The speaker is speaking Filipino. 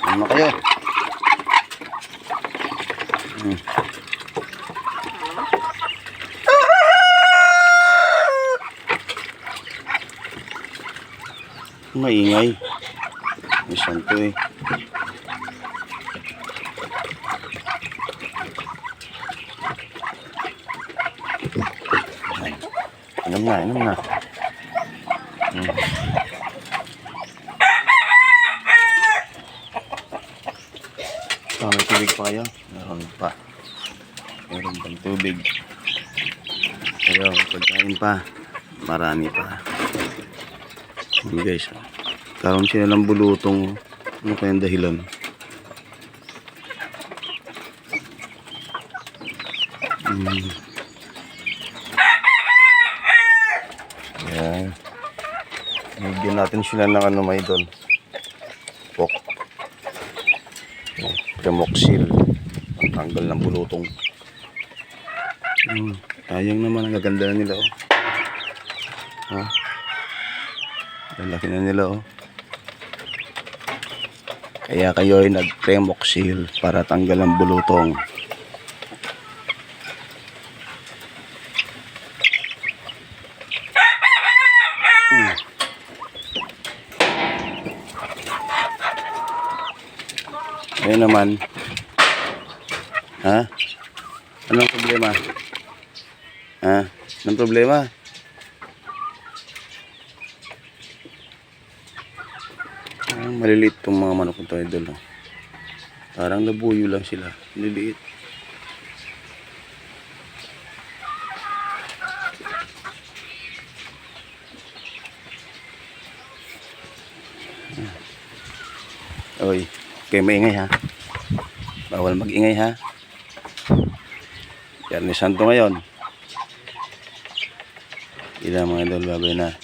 Ano kayo? Maingay. Isan to eh. Inom na, inom na. May tubig pa kayo? Meron pa. Meron pang tubig. Ayun, pagkain pa. Marami pa. Ayan guys. Karoon sila ng bulutong. Ano kayang dahilan? Ayan. Bigyan natin sila ng ano may doon. Pok. Premoxil. Tanggal ng bulutong. Sayang naman. Ang gaganda na nila oh. Oh. Lalaki na nila oh. Kaya kayo ay nag-premoxil para tanggal ang bulutong. Ayun naman. Ha? Anong problema? Ha? Anong problema? Maliliit itong mga manok nito idol. Parang nabuyo lang sila. Maliliit. Oy, okay, maingay ha. Bawal mag-ingay ha. Yan ni Santo ngayon. Ila mga idol, babay na.